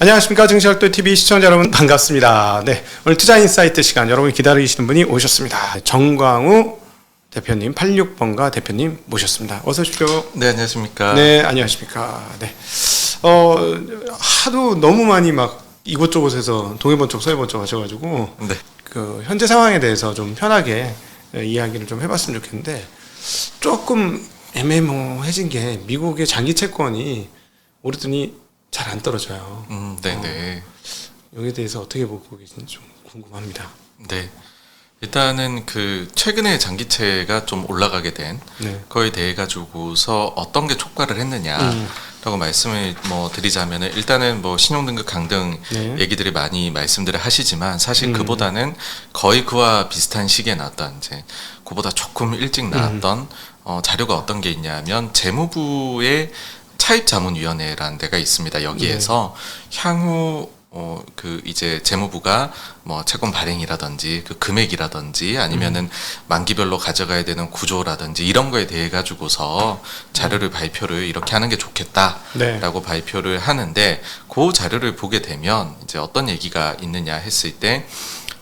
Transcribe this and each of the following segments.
안녕하십니까. 증시열도TV 시청자 여러분 반갑습니다. 네, 오늘 투자인사이트 시간 여러분이 기다리시는 분이 오셨습니다. 정광우 대표님 86번가 대표님 모셨습니다. 어서 오십시오. 네, 안녕하십니까. 네, 안녕하십니까. 네, 하도 너무 많이 막 이곳저곳에서 동해번 쪽 서해번 쪽 하셔가지고 네. 그 현재 상황에 대해서 좀 편하게 이야기를 좀 해봤으면 좋겠는데, 조금 애매모호해진 게 미국의 장기 채권이 오르더니 잘 안 떨어져요. 네네. 여기에 대해서 어떻게 보고 계신지 좀 궁금합니다. 네. 일단은 그 최근에 장기채가 좀 올라가게 된 네. 거에 대해 가지고서 어떤 게 촉발을 했느냐라고 말씀을 드리자면은, 일단은 신용등급 강등 네. 얘기들이 많이 말씀들을 하시지만, 사실 그보다는 거의 그와 비슷한 시기에 나왔던, 이제 그보다 조금 일찍 나왔던 자료가 어떤 게 있냐면, 재무부의 차입자문위원회라는 데가 있습니다. 여기에서 향후 그 이제 재무부가 채권 발행이라든지 그 금액이라든지 아니면은 만기별로 가져가야 되는 구조라든지 이런 거에 대해 가지고서 자료를 발표를 이렇게 하는 게 좋겠다라고 발표를 하는데, 그 자료를 보게 되면 이제 어떤 얘기가 있느냐 했을 때,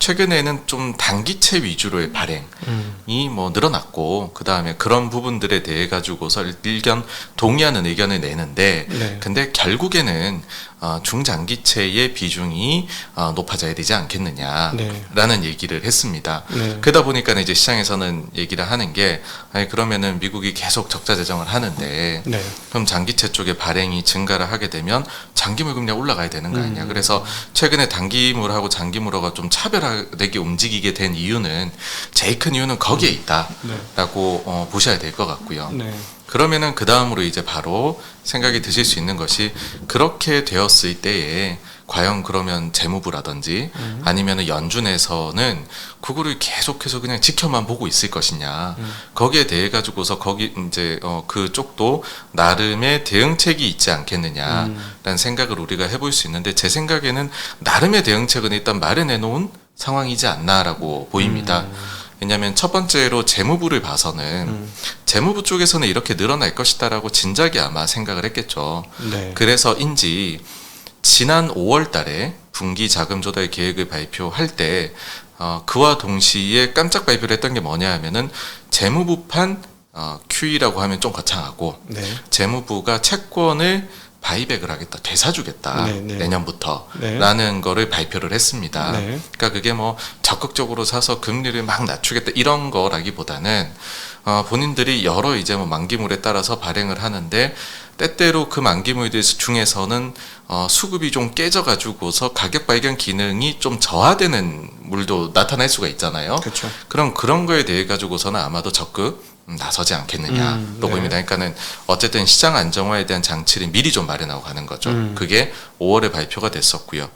최근에는 좀 단기채 위주로의 발행이 늘어났고, 그 다음에 그런 부분들에 대해 가지고서 동의하는 의견을 내는데, 근데 결국에는 중장기채의 비중이 높아져야 되지 않겠느냐라는 얘기를 했습니다. 그러다 보니까 이제 시장에서는 얘기를 하는 게, 아니 그러면은 미국이 계속 적자 재정을 하는데 그럼 장기채 쪽에 발행이 증가를 하게 되면 장기물 금리가 올라가야 되는 거 아니냐. 그래서 최근에 단기물하고 장기물하고 좀 차별화되게 움직이게 된 이유는, 제일 큰 이유는 거기에 있다라고 보셔야 될 것 같고요. 그러면은 그 다음으로 이제 바로 생각이 드실 수 있는 것이, 그렇게 되었을 때에 과연 그러면 재무부라든지 아니면은 연준에서는 그거를 계속해서 그냥 지켜만 보고 있을 것이냐, 거기에 대해 가지고서 거기 이제 그쪽도 나름의 대응책이 있지 않겠느냐라는 생각을 우리가 해볼 수 있는데, 제 생각에는 나름의 대응책은 일단 마련해 놓은 상황이지 않나라고 보입니다. 왜냐하면 첫 번째로 재무부를 봐서는 재무부 쪽에서는 이렇게 늘어날 것이다라고 진작에 아마 생각을 했겠죠. 그래서인지 지난 5월 달에 분기 자금 조달 계획을 발표할 때 그와 동시에 깜짝 발표를 했던 게 뭐냐 하면은, 재무부판 QE라고 하면 좀 거창하고, 재무부가 채권을 바이백을 하겠다, 되사주겠다, 내년부터 라는 거를 발표를 했습니다. 그러니까 그게 적극적으로 사서 금리를 막 낮추겠다 이런 거라기보다는, 본인들이 여러 이제 만기물에 따라서 발행을 하는데, 때때로 그 만기물들 중에서는 수급이 좀 깨져가지고서 가격 발견 기능이 좀 저하되는 물도 나타날 수가 있잖아요. 그럼 그런 거에 대해 가지고서는 아마도 적극 나서지 않겠느냐 또 보입니다. 그러니까는 어쨌든 시장 안정화에 대한 장치를 미리 좀 마련하고 가는 거죠. 그게 5월에 발표가 됐었고요.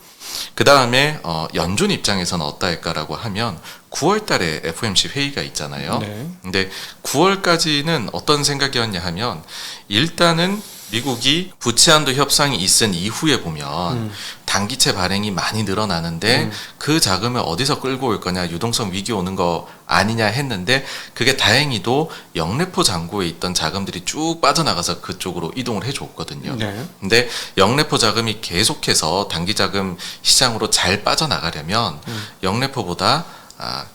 그 다음에 연준 입장에서는 어떠할까라고 하면, 9월 달에 FOMC 회의가 있잖아요. 근데 9월까지는 어떤 생각이었냐 하면, 일단은 미국이 부채 한도 협상이 있은 이후에 보면 단기채 발행이 많이 늘어나는데 그 자금을 어디서 끌고 올 거냐, 유동성 위기 오는 거 아니냐 했는데, 그게 다행히도 영래포 잔고에 있던 자금들이 쭉 빠져나가서 그쪽으로 이동을 해줬거든요. 근데 영래포 자금이 계속해서 단기 자금 시장으로 잘 빠져나가려면 영래포보다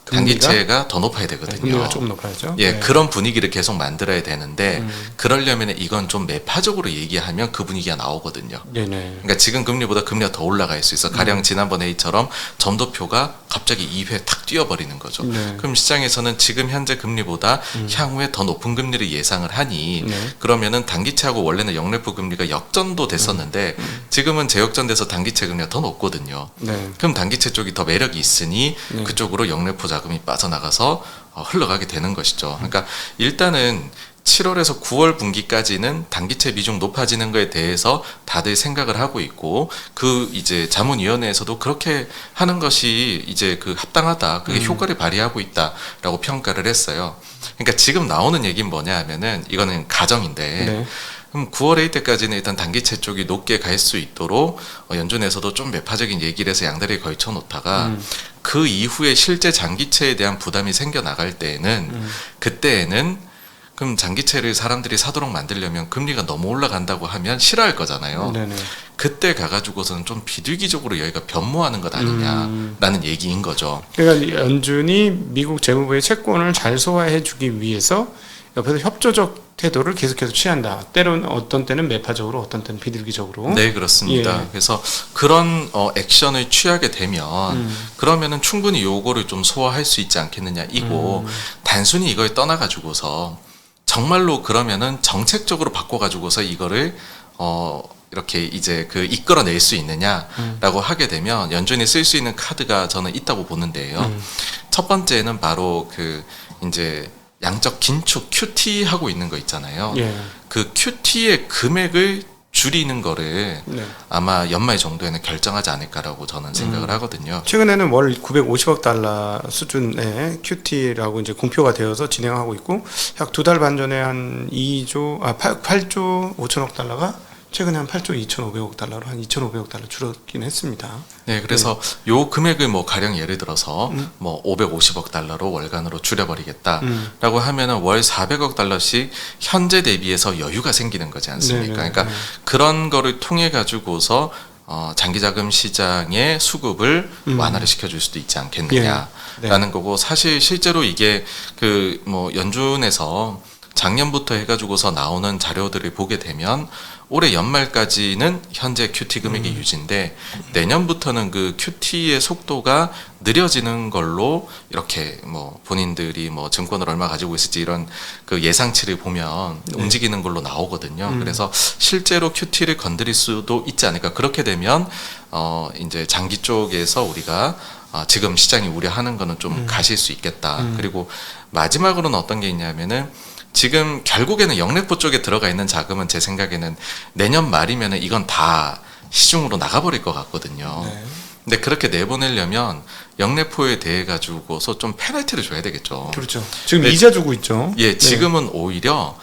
단기채가 더 높아야 되거든요. 금리가 좀 높아야죠. 그런 분위기를 계속 만들어야 되는데, 그러려면 이건 좀 매파적으로 얘기하면 그 분위기가 나오거든요. 그러니까 지금 금리보다 금리가 더 올라갈 수 있어. 가령 지난번 회의처럼 점도표가 갑자기 2회 탁 뛰어버리는 거죠. 그럼 시장에서는 지금 현재 금리보다 향후에 더 높은 금리를 예상을 하니, 그러면은 단기채하고 원래는 영래포 금리가 역전도 됐었는데 지금은 재역전돼서 단기채 금리가 더 높거든요. 그럼 단기채 쪽이 더 매력이 있으니 그쪽으로 영래포 자금이 빠져나가서 흘러가게 되는 것이죠. 그러니까 일단은 7월에서 9월 분기까지는 단기채 비중 높아지는 거에 대해서 다들 생각을 하고 있고, 그 이제 자문위원회에서도 그렇게 하는 것이 이제 그 합당하다, 그게 효과를 발휘하고 있다라고 평가를 했어요. 그러니까 지금 나오는 얘기는 뭐냐 하면은, 이거는 가정인데, 그럼 9월 회의 때까지는 일단 단기채 쪽이 높게 갈 수 있도록 연준에서도 좀 매파적인 얘기를 해서 양다리에 걸쳐 놓다가, 그 이후에 실제 장기채에 대한 부담이 생겨 나갈 때에는 그때에는 그럼 장기채를 사람들이 사도록 만들려면 금리가 너무 올라간다고 하면 싫어할 거잖아요. 네네. 그때 가가지고서는 좀 비둘기적으로 여기가 변모하는 것 아니냐라는 얘기인 거죠. 그러니까 연준이 미국 재무부의 채권을 잘 소화해주기 위해서 옆에서 협조적 태도를 계속해서 취한다. 때로는 어떤 때는 매파적으로, 어떤 때는 비둘기적으로. 네, 그렇습니다. 예. 그래서 그런 액션을 취하게 되면 그러면은 충분히 요거를 좀 소화할 수 있지 않겠느냐 이고 단순히 이걸 떠나가지고서 정말로 그러면은 정책적으로 바꿔가지고서 이거를 이렇게 이제 그 이끌어낼 수 있느냐라고 하게 되면 연준이 쓸 수 있는 카드가 저는 있다고 보는데요. 첫 번째는 바로 그 이제 양적 긴축 QT 하고 있는 거 있잖아요. 예. 그 QT의 금액을 줄이는 거를 네. 아마 연말 정도에는 결정하지 않을까라고 저는 생각을 하거든요. 최근에는 월 950억 달러 수준의 QT라고 이제 공표가 되어서 진행하고 있고, 약 2달 반 전에 한 8조 5천억 달러가 최근에 한 8조 2,500억 달러로 한 2,500억 달러 줄었긴 했습니다. 네, 그래서 요 금액을 뭐 가령 예를 들어서 뭐 550억 달러로 월간으로 줄여버리겠다라고 하면은 월 400억 달러씩 현재 대비해서 여유가 생기는 거지 않습니까? 네네. 그러니까 그런 거를 통해 가지고서 장기자금 시장의 수급을 완화를 시켜줄 수도 있지 않겠느냐라는 예. 네. 거고, 사실 실제로 이게 그 뭐 연준에서 작년부터 해가지고서 나오는 자료들을 보게 되면 올해 연말까지는 현재 QT 금액이 유지인데 내년부터는 그 QT의 속도가 느려지는 걸로 이렇게 뭐 본인들이 뭐 증권을 얼마 가지고 있을지 이런 그 예상치를 보면 움직이는 걸로 나오거든요. 그래서 실제로 QT를 건드릴 수도 있지 않을까. 그렇게 되면 이제 장기 쪽에서 우리가 지금 시장이 우려하는 거는 좀 가실 수 있겠다. 그리고 마지막으로는 어떤 게 있냐면은 지금 결국에는 영래포 쪽에 들어가 있는 자금은 제 생각에는 내년 말이면은 이건 다 시중으로 나가버릴 것 같거든요. 네. 근데 그렇게 내보내려면 영래포에 대해 가지고서 좀 페널티를 줘야 되겠죠. 그렇죠. 지금 네. 이자 주고 있죠. 예, 지금은 오히려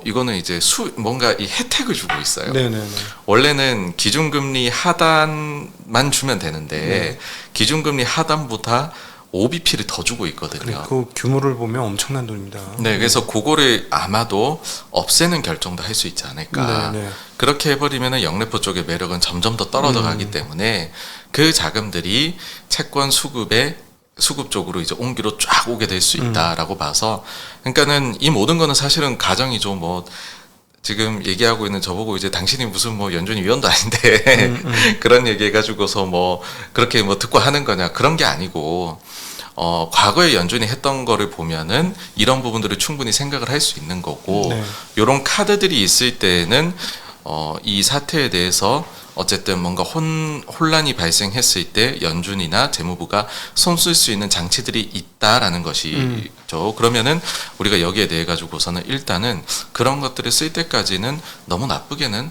이거는 이제 뭔가 이 혜택을 주고 있어요. 네네네. 원래는 기준금리 하단만 주면 되는데 기준금리 하단보다 5bp를 더 주고 있거든요. 그 규모를 보면 엄청난 돈입니다. 네, 그래서 그거를 아마도 없애는 결정도 할 수 있지 않을까. 네. 그렇게 해버리면 영래포 쪽의 매력은 점점 더 떨어져 가기 때문에 그 자금들이 채권 수급 쪽으로 이제 옹기로 쫙 오게 될 수 있다라고 봐서, 그러니까는 이 모든 거는 사실은 가정이죠. 뭐 지금 얘기하고 있는 저보고 이제 당신이 무슨 뭐 연준이 위원도 아닌데 그런 얘기 해가지고서 뭐 그렇게 뭐 듣고 하는 거냐, 그런 게 아니고 과거에 연준이 했던 거를 보면은 이런 부분들을 충분히 생각을 할 수 있는 거고, 네. 이런 카드들이 있을 때에는 이 사태에 대해서 어쨌든 뭔가 혼란이 발생했을 때 연준이나 재무부가 손쓸 수 있는 장치들이 있다라는 것이죠. 그러면은 우리가 여기에 대해 가지고서는 일단은 그런 것들을 쓸 때까지는 너무 나쁘게는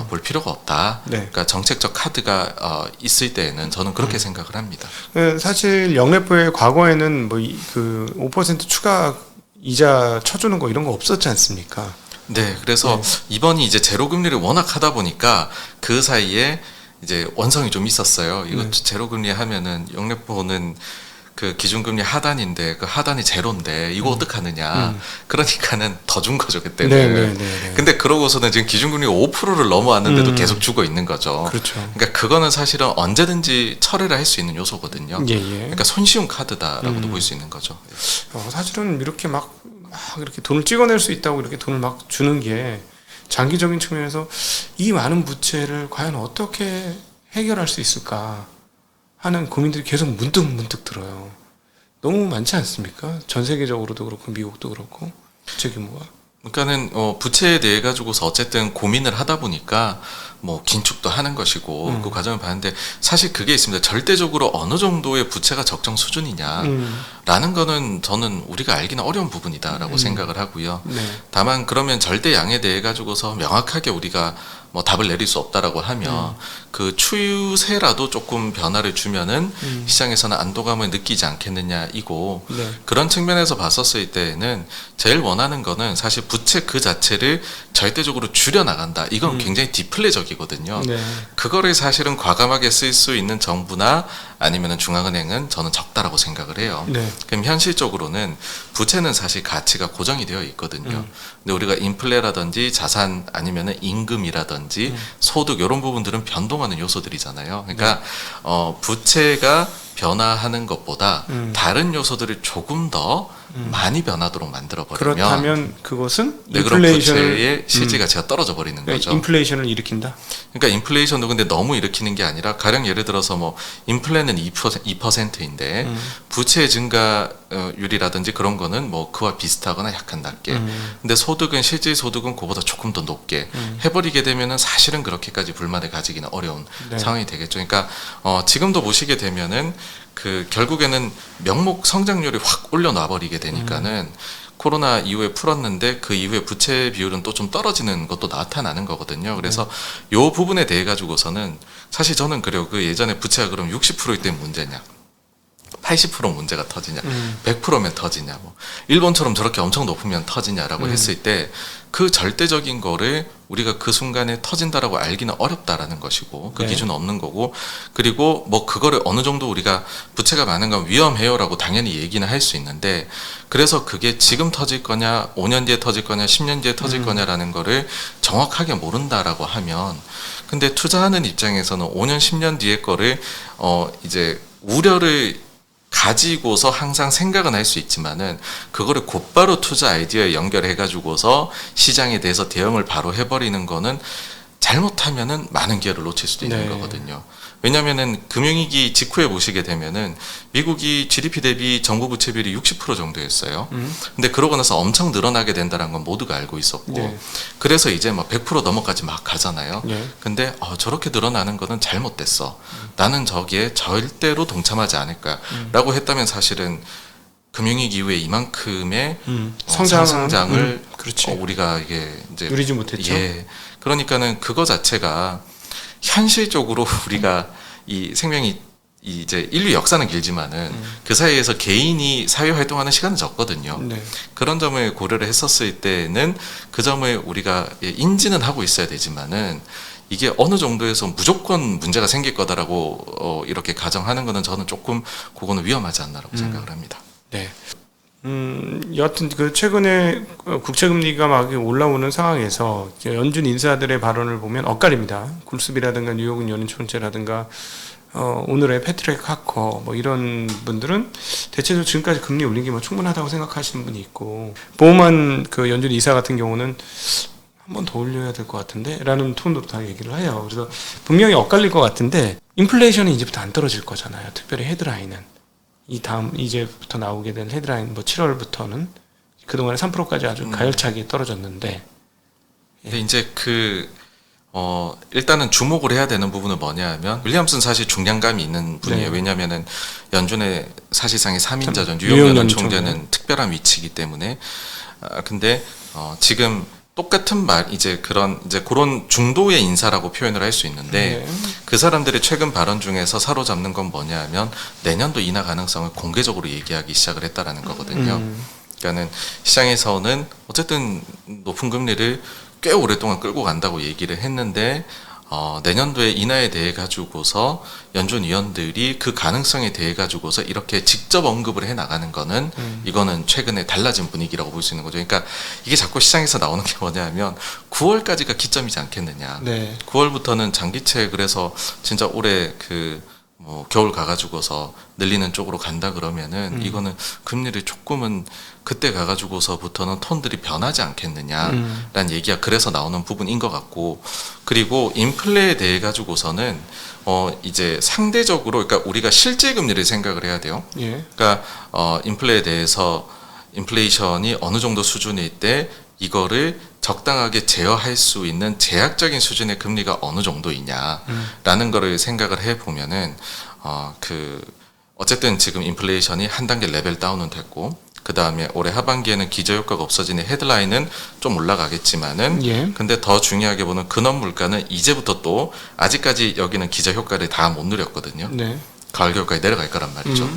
볼 필요가 없다. 네. 그러니까 정책적 카드가 있을 때에는 저는 그렇게 생각을 합니다. 사실 영래포의 과거에는 뭐 그 5% 추가 이자 쳐주는 거 이런 거 없었지 않습니까? 네, 그래서 이번이 이제 제로 금리를 워낙 하다 보니까 그 사이에 이제 원성이 좀 있었어요. 이거 제로 금리 하면은 영래포는 그 기준금리 하단인데 그 하단이 제로인데 이거 어떡하느냐. 그러니까는 더 준 거죠, 그때는. 네. 근데 그러고서는 지금 기준금리가 5%를 넘어왔는데도 계속 주고 있는 거죠. 그렇죠. 그러니까 그거는 사실은 언제든지 철회를 할 수 있는 요소거든요. 예. 그러니까 손쉬운 카드다라고도 볼 수 있는 거죠. 사실은 이렇게 막 이렇게 돈을 찍어낼 수 있다고 이렇게 돈을 막 주는 게 장기적인 측면에서 이 많은 부채를 과연 어떻게 해결할 수 있을까 하는 고민들이 계속 문득 들어요. 너무 많지 않습니까? 전 세계적으로도 그렇고 미국도 그렇고 부채 규모가. 그러니까는 부채에 대해 가지고서 어쨌든 고민을 하다 보니까 뭐 긴축도 하는 것이고 그 과정을 봤는데, 사실 그게 있습니다. 절대적으로 어느 정도의 부채가 적정 수준이냐라는 거는 저는 우리가 알기는 어려운 부분이다라고 생각을 하고요. 네. 다만 그러면 절대양에 대해 가지고서 명확하게 우리가 뭐 답을 내릴 수 없다라고 하면 그 추세라도 조금 변화를 주면은 시장에서는 안도감을 느끼지 않겠느냐 이고, 네. 그런 측면에서 봤었을 때는 제일 원하는 거는 사실 부채 그 자체를 절대적으로 줄여 나간다. 이건 굉장히 디플레적이거든요. 네. 그거를 사실은 과감하게 쓸 수 있는 정부나 아니면은 중앙은행은 저는 적다라고 생각을 해요. 네. 그럼 현실적으로는 부채는 사실 가치가 고정이 되어 있거든요. 근데 우리가 인플레라든지 자산 아니면은 임금이라든지 소득 이런 부분들은 변동하는 요소들이잖아요. 그러니까 부채가 변화하는 것보다 다른 요소들을 조금 더 많이 변하도록 만들어 버리면 그렇다면 그것은 네, 그럼 인플레이션을 부채의 실질 가치가 떨어져 버리는 거죠. 인플레이션을 일으킨다. 그러니까 인플레이션도 근데 너무 일으키는 게 아니라 가령 예를 들어서 뭐 인플레는 2%인데 부채 증가율이라든지 그런 거는 뭐 그와 비슷하거나 약간 낮게. 근데 소득은 실질 소득은 그보다 조금 더 높게 해버리게 되면은 사실은 그렇게까지 불만을 가지기는 어려운 네. 상황이 되겠죠. 그러니까 지금도 보시게 되면은 그 결국에는 명목 성장률이 확 올려놔 버리게 되니까는 코로나 이후에 풀었는데 그 이후에 부채 비율은 또 좀 떨어지는 것도 나타나는 거거든요. 그래서 요 부분에 대해 가지고서는 사실 저는 그래요. 그 예전에 부채가 그럼 60%일 때 문제냐? 80% 문제가 터지냐, 100%면 터지냐, 뭐 일본처럼 저렇게 엄청 높으면 터지냐라고 했을 때 그 절대적인 거를 우리가 그 순간에 터진다라고 알기는 어렵다라는 것이고 그 네. 기준은 없는 거고 그리고 뭐 그거를 어느 정도 우리가 부채가 많은 건 위험해요라고 당연히 얘기는 할 수 있는데 그래서 그게 지금 터질 거냐, 5년 뒤에 터질 거냐, 10년 뒤에 터질 거냐라는 거를 정확하게 모른다라고 하면 근데 투자하는 입장에서는 5년, 10년 뒤에 거를 이제 우려를 가지고서 항상 생각은 할 수 있지만은 그거를 곧바로 투자 아이디어에 연결해 가지고서 시장에 대해서 대응을 바로 해버리는 거는 잘못하면은 많은 기회를 놓칠 수도 있는 네. 거거든요. 왜냐면은 금융위기 직후에 보시게 되면은 미국이 GDP 대비 정부 부채 비율이 60% 정도였어요. 근데 그러고 나서 엄청 늘어나게 된다는 건 모두가 알고 있었고 네. 그래서 이제 막 100% 넘어까지 막 가잖아요. 네. 근데 저렇게 늘어나는 거는 잘못됐어. 나는 저기에 절대로 동참하지 않을 거야. 라고 했다면 사실은 금융위기 이후에 이만큼의 상승장을 그렇지. 우리가 이게 이제 누리지 못했죠. 예. 그러니까는 그거 자체가 현실적으로 우리가 이 생명이 이제 인류 역사는 길지만은 그 사이에서 개인이 사회 활동하는 시간은 적거든요. 네. 그런 점을 고려를 했었을 때는 그 점을 우리가 인지는 하고 있어야 되지만은 이게 어느 정도에서 무조건 문제가 생길 거다라고 이렇게 가정하는 거는 저는 조금 그거는 위험하지 않나라고 생각을 합니다. 네. 여하튼 그 최근에 국채 금리가 막 올라오는 상황에서 연준 인사들의 발언을 보면 엇갈립니다. 굴습이라든가 뉴욕은 연준총재라든가 오늘의 패트릭 하커 뭐 이런 분들은 대체적으로 지금까지 금리 올린 게 뭐 충분하다고 생각하시는 분이 있고 보험한 그 연준 이사 같은 경우는 한 번 더 올려야 될 것 같은데 라는 톤으로 다 얘기를 해요. 그래서 분명히 엇갈릴 것 같은데 인플레이션은 이제부터 안 떨어질 거잖아요. 특별히 헤드라인은 이 다음 이제부터 나오게 된 헤드라인 뭐 7월부터는 그동안에 3%까지 아주 가열차게 떨어졌는데 근데 이제 일단은 주목을 해야 되는 부분은 뭐냐 하면 윌리엄슨 사실 중량감이 있는 분이에요. 네. 왜냐면은 연준의 사실상의 3인자죠. 뉴욕 뉴욕 연준 연준 총재는 총재. 특별한 위치이기 때문에 근데 지금 똑같은 말 이제 그런 중도의 인사라고 표현을 할 수 있는데 네. 그 사람들의 최근 발언 중에서 사로잡는 건 뭐냐 하면 내년도 인하 가능성을 공개적으로 얘기하기 시작을 했다라는 거거든요. 그러니까는 시장에서는 어쨌든 높은 금리를 꽤 오랫동안 끌고 간다고 얘기를 했는데 내년도에 인하에 대해 가지고서 연준 위원들이 그 가능성에 대해 가지고서 이렇게 직접 언급을 해 나가는 거는 이거는 최근에 달라진 분위기라고 볼 수 있는 거죠. 그러니까 이게 자꾸 시장에서 나오는 게 뭐냐면 9월까지가 기점이지 않겠느냐. 네. 9월부터는 장기채 그래서 진짜 올해 겨울 가가지고서 늘리는 쪽으로 간다 그러면은 이거는 금리를 조금은 그때 가가지고서부터는 톤들이 변하지 않겠느냐라는 얘기가 그래서 나오는 부분인 것 같고 그리고 인플레에 대해 가지고서는 이제 상대적으로 그러니까 우리가 실제 금리를 생각을 해야 돼요. 예. 그러니까 인플레에 대해서 인플레이션이 어느 정도 수준일 때 이거를 적당하게 제어할 수 있는 제약적인 수준의 금리가 어느 정도이냐라는 거를 생각을 해 보면은 어쨌든 지금 인플레이션이 한 단계 레벨 다운은 됐고 그 다음에 올해 하반기에는 기저효과가 없어지는 헤드라인은 좀 올라가겠지만은 예. 근데 더 중요하게 보는 근원 물가는 이제부터 또 아직까지 여기는 기저효과를 다 못 누렸거든요. 네. 가을 겨울까지 내려갈 거란 말이죠.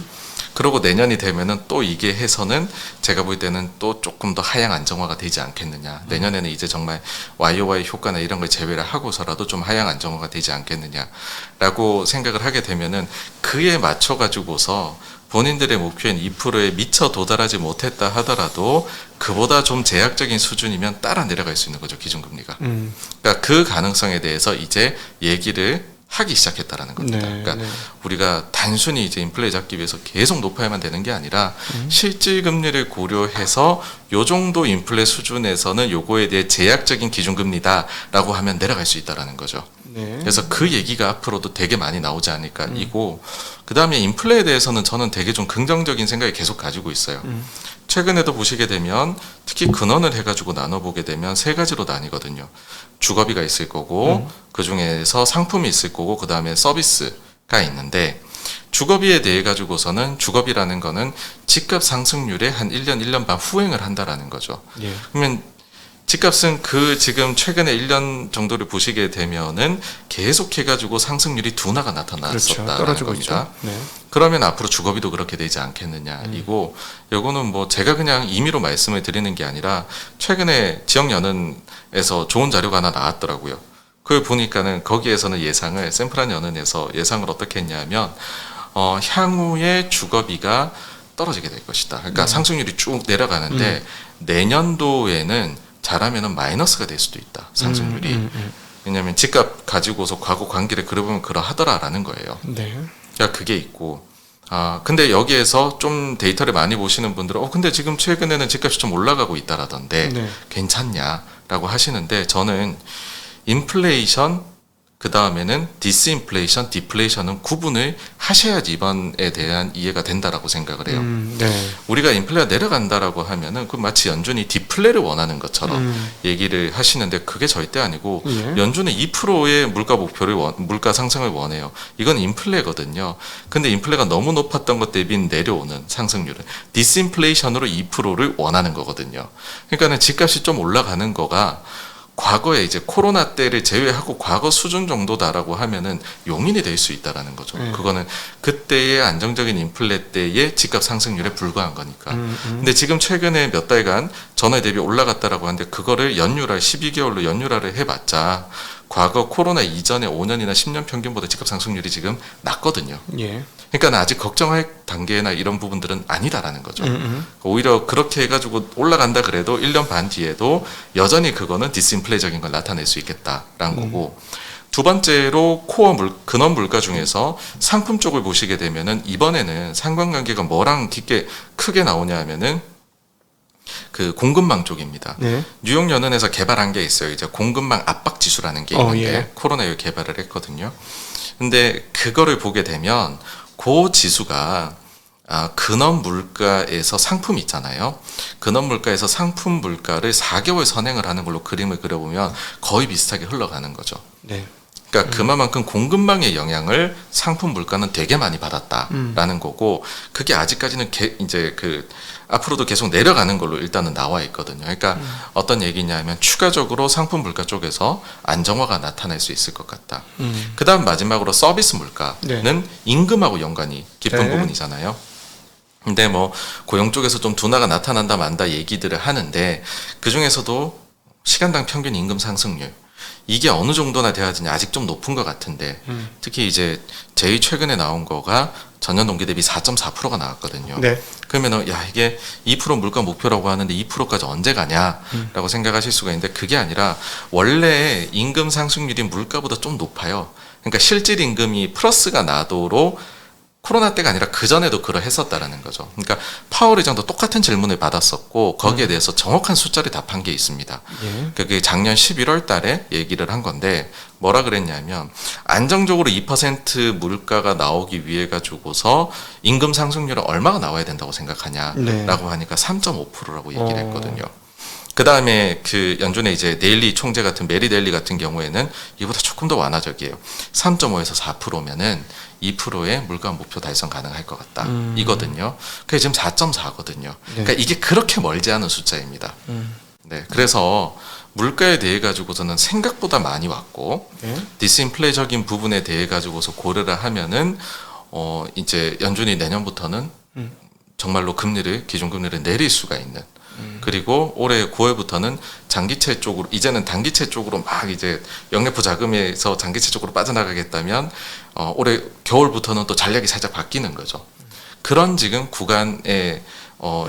그러고 내년이 되면은 또 이게 해서는 제가 볼 때는 또 조금 더 하향 안정화가 되지 않겠느냐. 내년에는 이제 정말 YOY 효과나 이런 걸 제외를 하고서라도 좀 하향 안정화가 되지 않겠느냐라고 생각을 하게 되면은 그에 맞춰 가지고서 본인들의 목표인 2%에 미처 도달하지 못했다 하더라도 그보다 좀 제약적인 수준이면 따라 내려갈 수 있는 거죠, 기준금리가. 그러니까 그 가능성에 대해서 이제 얘기를 하기 시작했다라는 겁니다. 네, 그러니까 네. 우리가 단순히 이제 인플레 잡기 위해서 계속 높아야만 되는 게 아니라 실질 금리를 고려해서 요 정도 인플레 수준에서는 요거에 대해 제약적인 기준금리다라고 하면 내려갈 수 있다라는 거죠. 네. 그래서 그 얘기가 앞으로도 되게 많이 나오지 않을까 이고, 그 다음에 인플레에 대해서는 저는 되게 좀 긍정적인 생각을 계속 가지고 있어요. 최근에도 보시게 되면 특히 근원을 해가지고 나눠보게 되면 세 가지로 나뉘거든요. 주거비가 있을 거고 그 중에서 상품이 있을 거고 그 다음에 서비스가 있는데, 주거비에 대해 가지고서는 주거비라는 거는 집값 상승률에 한 1년, 1년 반 후행을 한다라는 거죠. 예. 그러면 집값은 그 지금 최근에 1년 정도를 보시게 되면은 계속 해가지고 상승률이 둔화가 그렇죠. 나타났었다라는 떨어지고 겁니다. 있죠. 네. 그러면 앞으로 주거비도 그렇게 되지 않겠느냐 이고, 요거는 뭐 제가 그냥 임의로 말씀을 드리는 게 아니라 최근에 지역연은에서 좋은 자료가 하나 나왔더라고요. 그걸 보니까는 거기에서는 예상을, 샘플한 연은에서 예상을 어떻게 했냐면 향후에 주거비가 떨어지게 될 것이다. 그러니까 상승률이 쭉 내려가는데 내년도에는 잘하면은 마이너스가 될 수도 있다, 상승률이. 왜냐하면 집값 가지고서 과거 관계를 그려보면 그러하더라라는 거예요. 네. 그러니까 그게 있고, 근데 여기에서 좀 데이터를 많이 보시는 분들은 근데 지금 최근에는 집값이 좀 올라가고 있다라던데 네. 괜찮냐라고 하시는데, 저는 인플레이션 그 다음에는 디스인플레이션, 디플레이션은 구분을 하셔야지 이번에 대한 이해가 된다라고 생각을 해요. 네. 우리가 인플레가 내려간다라고 하면은 그 마치 연준이 디플레를 원하는 것처럼 얘기를 하시는데, 그게 절대 아니고 예. 연준은 2%의 물가 목표를 물가 상승을 원해요. 이건 인플레거든요. 근데 인플레가 너무 높았던 것 대비 내려오는 상승률은 디스인플레이션으로 2%를 원하는 거거든요. 그러니까는 집값이 좀 올라가는 거가 과거에 이제 코로나 때를 제외하고 과거 수준 정도다라고 하면은 용인이 될 수 있다라는 거죠. 그거는 그때의 안정적인 인플레 때의 집값 상승률에 불과한 거니까. 근데 지금 최근에 몇 달간 전월 대비 올라갔다라고 하는데, 그거를 연율화 12개월로 연율화를 해봤자 과거 코로나 이전에 5년이나 10년 평균보다 집값 상승률이 지금 낮거든요. 예. 그러니까 아직 걱정할 단계나 이런 부분들은 아니다라는 거죠. 오히려 그렇게 해가지고 올라간다 그래도 1년 반 뒤에도 여전히 그거는 디스인플레적인 걸 나타낼 수 있겠다라는 거고, 두 번째로 코어 근원 물가 중에서 상품 쪽을 보시게 되면은 이번에는 상관관계가 뭐랑 크게 나오냐 하면은 그 공급망 쪽입니다. 네. 뉴욕 연은에서 개발한 게 있어요. 이제 공급망 압박 지수라는 게 있는데 예. 코로나 이후 개발을 했거든요. 근데 그거를 보게 되면 그 지수가 근원 물가에서 상품 있잖아요. 근원 물가에서 상품 물가를 4개월 선행을 하는 걸로 그림을 그려보면 거의 비슷하게 흘러가는 거죠. 네. 그러니까 그만큼 공급망의 영향을 상품 물가는 되게 많이 받았다라는 거고, 그게 아직까지는 이제 앞으로도 계속 내려가는 걸로 일단은 나와 있거든요. 그러니까 어떤 얘기냐면 추가적으로 상품 물가 쪽에서 안정화가 나타날 수 있을 것 같다. 그다음 마지막으로 서비스 물가는 네. 임금하고 연관이 깊은 네. 부분이잖아요. 근데 뭐 고용 쪽에서 좀 둔화가 나타난다 만다 얘기들을 하는데, 그 중에서도 시간당 평균 임금 상승률, 이게 어느 정도나 돼야 되냐, 아직 좀 높은 것 같은데, 특히 이제 제일 최근에 나온 거가 전년 동기 대비 4.4%가 나왔거든요. 네. 그러면은 이게 2% 물가 목표라고 하는데 2%까지 언제 가냐라고 생각하실 수가 있는데, 그게 아니라 원래 임금 상승률이 물가보다 좀 높아요. 그러니까 실질 임금이 플러스가 나도록 코로나 때가 아니라 그 전에도 그러했었다라는 거죠. 그러니까 파월 의장도 똑같은 질문을 받았었고 거기에 대해서 정확한 숫자를 답한 게 있습니다. 예. 그게 작년 11월 달에 얘기를 한 건데, 뭐라 그랬냐면 안정적으로 2% 물가가 나오기 위해 가지고서 임금 상승률은 얼마가 나와야 된다고 생각하냐라고 네. 하니까 3.5%라고 얘기를 했거든요. 그 다음에 그 연준의 이제 데일리 총재 같은 메리 데일리 같은 경우에는 이보다 조금 더 완화적이에요. 3.5에서 4%면은 2%의 물가 목표 달성 가능할 것 같다. 이거든요. 그게 지금 4.4거든요. 그러니까 이게 그렇게 멀지 않은 숫자입니다. 네, 그래서 물가에 대해 가지고서는 생각보다 많이 왔고, 네. 디스인플레적인 부분에 대해 가지고서 고려를 하면은 이제 연준이 내년부터는 정말로 기준금리를 내릴 수가 있는. 그리고 올해 9월부터는 장기채 쪽으로, 이제는 단기채 쪽으로 막 이제 영래포 자금에서 장기채 쪽으로 빠져나가겠다면 올해 겨울부터는 또 전략이 살짝 바뀌는 거죠. 그런 지금 구간에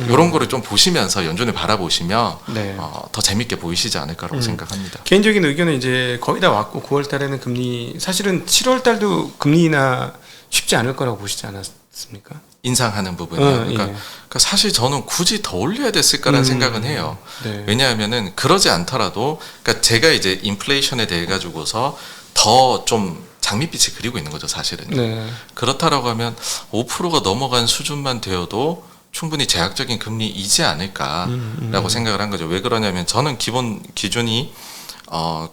이런 거를 좀 보시면서 연준을 바라보시면 네. 더 재밌게 보이시지 않을까라고 생각합니다. 개인적인 의견은 이제 거의 다 왔고 9월 달에는 금리 사실은 7월 달도 금리 인하 쉽지 않을 거라고 보시지 않았습니까? 인상하는 부분이요. 그러니까, 예. 그러니까 사실 저는 굳이 더 올려야 됐을까라는 생각은 해요. 네. 왜냐하면은 그러지 않더라도, 그러니까 제가 이제 인플레이션에 대해 가지고서 더 좀 장밋빛을 그리고 있는 거죠, 사실은. 네. 그렇다라고 하면 5%가 넘어간 수준만 되어도 충분히 제약적인 금리이지 않을까라고 생각을 한 거죠. 왜 그러냐면 저는 기본 기준이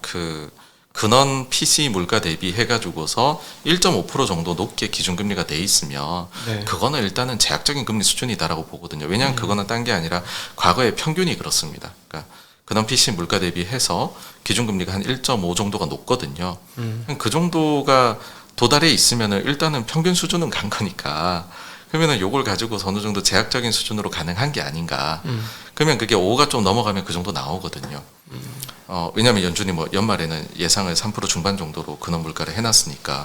그 근원 PC 물가 대비 해가지고서 1.5% 정도 높게 기준금리가 돼 있으면 네. 그거는 일단은 제약적인 금리 수준이다라고 보거든요. 왜냐하면 그거는 딴 게 아니라 과거의 평균이 그렇습니다. 그러니까 근원 PC 물가 대비해서 기준금리가 한 1.5 정도가 높거든요. 그 정도가 도달해 있으면은 일단은 평균 수준은 간 거니까 그러면은 요걸 가지고 어느 정도 제약적인 수준으로 가능한 게 아닌가. 그러면 그게 5가 좀 넘어가면 그 정도 나오거든요. 왜냐하면 연준이 뭐 연말에는 예상을 3% 중반 정도로 근원 물가를 해놨으니까.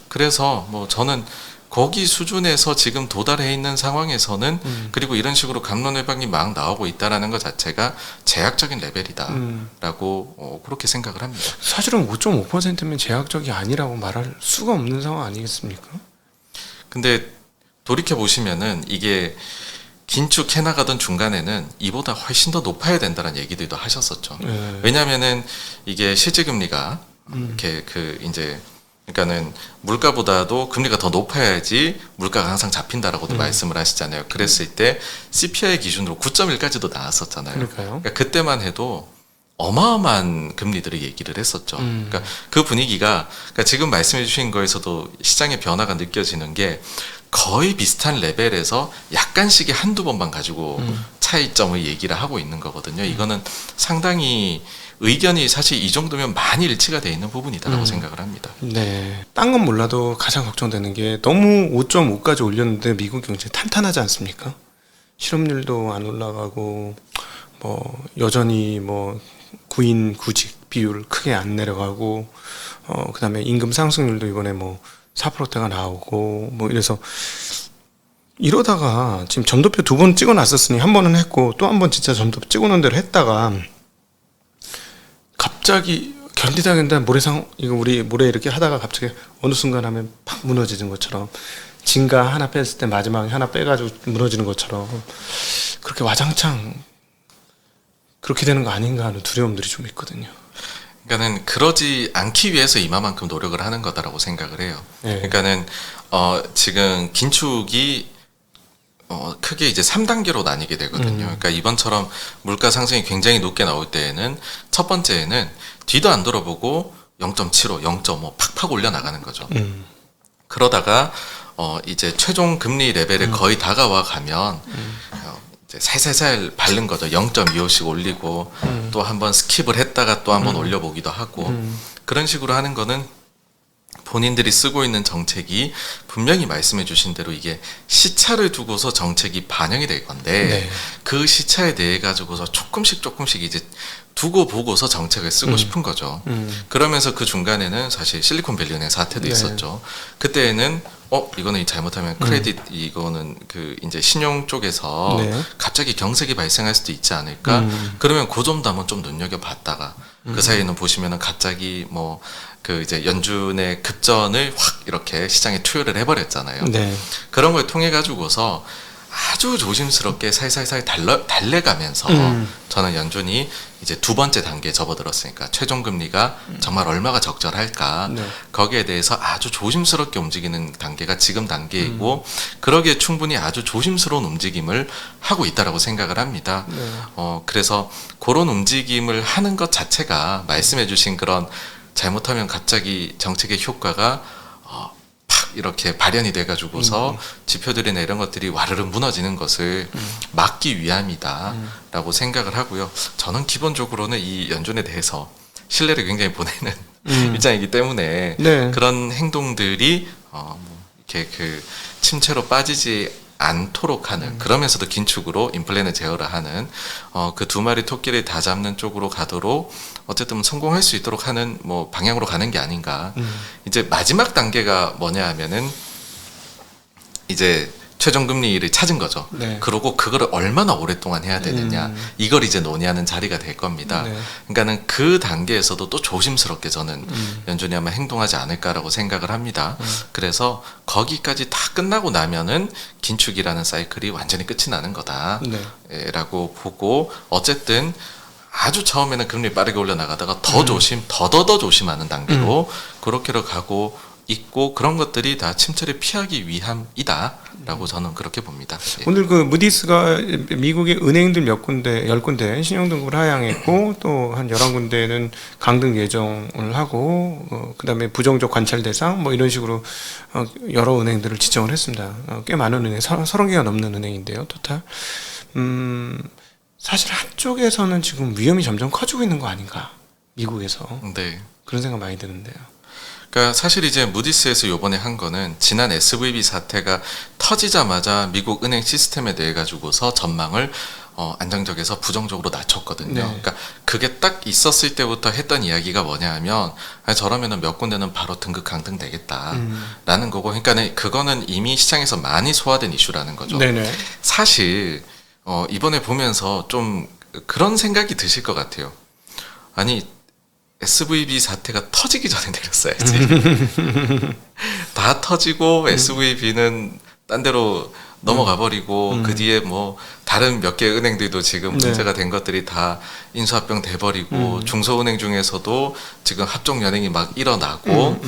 그래서 뭐 저는 거기 수준에서 지금 도달해 있는 상황에서는 그리고 이런 식으로 감론 해박이 막 나오고 있다라는 것 자체가 제약적인 레벨이다라고 그렇게 생각을 합니다. 사실은 5.5%면 제약적이 아니라고 말할 수가 없는 상황 아니겠습니까? 근데 돌이켜 보시면은 이게 긴축해 나가던 중간에는 이보다 훨씬 더 높아야 된다는 얘기들도 하셨었죠. 네. 왜냐하면은 이게 실질금리가 이렇게 이제 그러니까는 물가보다도 금리가 더 높아야지 물가가 항상 잡힌다라고도 말씀을 하시잖아요. 그랬을 때 CPI 기준으로 9.1까지도 나왔었잖아요. 그러니까요. 그러니까 그때만 해도 어마어마한 금리들을 얘기를 했었죠. 그러니까 그 분위기가 그러니까 지금 말씀해 주신 거에서도 시장의 변화가 느껴지는 게 거의 비슷한 레벨에서 약간씩의 한두 번만 가지고 차이점을 얘기를 하고 있는 거거든요. 이거는 상당히 의견이 사실 이 정도면 많이 일치가 돼 있는 부분이다라고 생각을 합니다. 네. 딴 건 몰라도 가장 걱정되는 게 너무 5.5까지 올렸는데 미국 경제 탄탄하지 않습니까? 실업률도 안 올라가고 뭐 여전히 뭐 구인 구직 비율 크게 안 내려가고 그다음에 임금 상승률도 이번에 뭐 4%대가 나오고 뭐 이래서 이러다가 지금 전도표 2번 찍어놨었으니 한 번은 했고 또 한 번 진짜 전도표 찍어놓은 대로 했다가 갑자기 견디다 이거 우리 모래 이렇게 하다가 갑자기 어느 순간 하면 팍 무너지는 것처럼 진가 하나 뺐을 때 마지막에 하나 빼가지고 무너지는 것처럼 그렇게 와장창 그렇게 되는 거 아닌가 하는 두려움들이 좀 있거든요. 그러니까는 그러지 않기 위해서 이만큼 노력을 하는 거다라고 생각을 해요. 네. 그러니까는 지금 긴축이 크게 이제 3단계로 나뉘게 되거든요. 그러니까 이번처럼 물가 상승이 굉장히 높게 나올 때에는 첫 번째에는 뒤도 안 돌아보고 0.75, 0.5 팍팍 올려 나가는 거죠. 그러다가 이제 최종 금리 레벨에 거의 다가와 가면 이제 살살살 바른 거죠. 0.25씩 올리고 또 한번 스킵을 했다가 또 한번 올려보기도 하고 그런 식으로 하는 거는 본인들이 쓰고 있는 정책이 분명히 말씀해 주신 대로 이게 시차를 두고서 정책이 반영이 될 건데 네. 그 시차에 대해 가지고서 조금씩 이제 두고 보고서 정책을 쓰고 싶은 거죠. 그러면서 그 중간에는 사실 실리콘밸리은행 사태도 네. 있었죠. 그때에는 이거는 잘못하면 크레딧 이거는 그 이제 신용 쪽에서 네. 갑자기 경색이 발생할 수도 있지 않을까? 그러면 그 점도 한번 좀 눈여겨봤다가 그 사이에는 보시면은 갑자기 뭐 그 이제 연준의 급전을 확 이렇게 시장에 투여를 해버렸잖아요. 네. 그런 걸 통해 가지고서 아주 조심스럽게 살살살 달래가면서 저는 연준이 이제 두 번째 단계에 접어들었으니까 최종 금리가 정말 얼마가 적절할까 네. 거기에 대해서 아주 조심스럽게 움직이는 단계가 지금 단계이고 그러기에 충분히 아주 조심스러운 움직임을 하고 있다라고 생각을 합니다. 네. 그래서 그런 움직임을 하는 것 자체가 말씀해주신 그런 잘못하면 갑자기 정책의 효과가 팍 이렇게 발현이 돼가지고서 지표들이나 이런 것들이 와르르 무너지는 것을 막기 위함이다라고 생각을 하고요. 저는 기본적으로는 이 연준에 대해서 신뢰를 굉장히 보내는 입장이기 때문에 네. 그런 행동들이 이렇게 그 침체로 빠지지 않도록 하는 그러면서도 긴축으로 인플레는 제어를 하는 그 두 마리 토끼를 다 잡는 쪽으로 가도록 어쨌든 성공할 수 있도록 하는 뭐 방향으로 가는 게 아닌가. 이제 마지막 단계가 뭐냐 하면은 이제 최종금리를 찾은 거죠. 네. 그리고 그거를 얼마나 오랫동안 해야 되느냐. 이걸 이제 논의하는 자리가 될 겁니다. 네. 그러니까는 그 단계에서도 또 조심스럽게 저는 연준이 아마 행동하지 않을까라고 생각을 합니다. 그래서 거기까지 다 끝나고 나면은 긴축이라는 사이클이 완전히 끝이 나는 거다라고 보고 어쨌든 아주 처음에는 금리 빠르게 올려나가다가 더 조심, 더더더 조심하는 단계로 그렇게로 가고 있고 그런 것들이 다 침체를 피하기 위함이다라고 저는 그렇게 봅니다. 예. 오늘 그 무디스가 미국의 은행들 몇 군데, 10군데 신용등급을 하향했고 또 한 11군데는 강등 예정을 하고 그다음에 부정적 관찰 대상 뭐 이런 식으로 여러 은행들을 지정을 했습니다. 꽤 많은 은행, 30개가 넘는 은행인데요. 토탈. 사실 한쪽에서는 지금 위험이 점점 커지고 있는 거 아닌가? 미국에서. 네. 그런 생각 많이 드는데요. 그러니까 사실 이제 무디스에서 요번에 한 거는 지난 SVB 사태가 터지자마자 미국 은행 시스템에 대해 가지고서 전망을 안정적에서 부정적으로 낮췄거든요. 네. 그러니까 그게 딱 있었을 때부터 했던 이야기가 뭐냐 하면 저러면은 몇 군데는 바로 등급 강등 되겠다라는 거고, 그러니까는 그거는 이미 시장에서 많이 소화된 이슈라는 거죠. 네네. 사실 이번에 보면서 좀 그런 생각이 드실 것 같아요. 아니 SVB 사태가 터지기 전에 내렸어야지. 다 터지고 SVB는 딴 데로 넘어가 버리고 그 뒤에 뭐 다른 몇 개 은행들도 지금 네. 문제가 된 것들이 다 인수합병 돼버리고 중소은행 중에서도 지금 합종 연행이 막 일어나고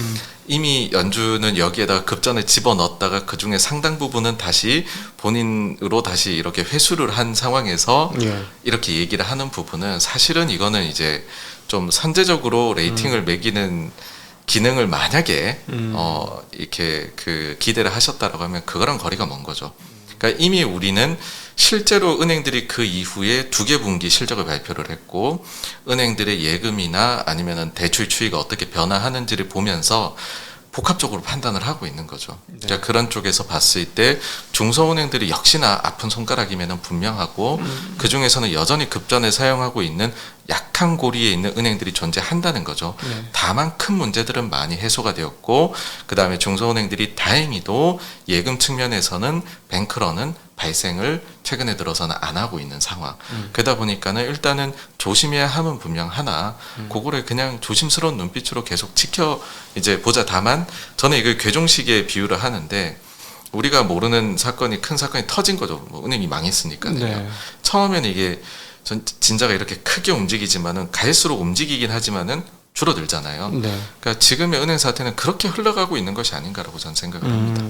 이미 연준은 여기에다가 급전을 집어넣었다가 그 중에 상당 부분은 다시 본인으로 다시 이렇게 회수를 한 상황에서 예. 이렇게 얘기를 하는 부분은 사실은 이거는 이제 좀 선제적으로 레이팅을 매기는 기능을 만약에 이렇게 그 기대를 하셨다라고 하면 그거랑 거리가 먼 거죠. 그러니까 이미 우리는 실제로 은행들이 그 이후에 2개 분기 실적을 발표를 했고 은행들의 예금이나 아니면은 대출 추이가 어떻게 변화하는지를 보면서 복합적으로 판단을 하고 있는 거죠. 그러니까 그런 쪽에서 봤을 때 중소은행들이 역시나 아픈 손가락이면 분명하고 그 중에서는 여전히 급전에 사용하고 있는 약한 고리에 있는 은행들이 존재한다는 거죠. 네. 다만 큰 문제들은 많이 해소가 되었고 그 다음에 중소은행들이 다행히도 예금 측면에서는 뱅크런은 발생을 최근에 들어서는 안 하고 있는 상황. 그러다 보니까는 일단은 조심해야 함은 분명 하나, 그거를 그냥 조심스러운 눈빛으로 계속 지켜 이제 보자. 다만 저는 이걸 괴종식에 비유를 하는데 우리가 모르는 사건이 큰 사건이 터진 거죠. 뭐 은행이 망했으니까요. 네. 처음에는 이게 진짜가 이렇게 크게 움직이지만은 갈수록 움직이긴 하지만은 줄어들잖아요. 네. 그러니까 지금의 은행 사태는 그렇게 흘러가고 있는 것이 아닌가라고 저는 생각을 합니다.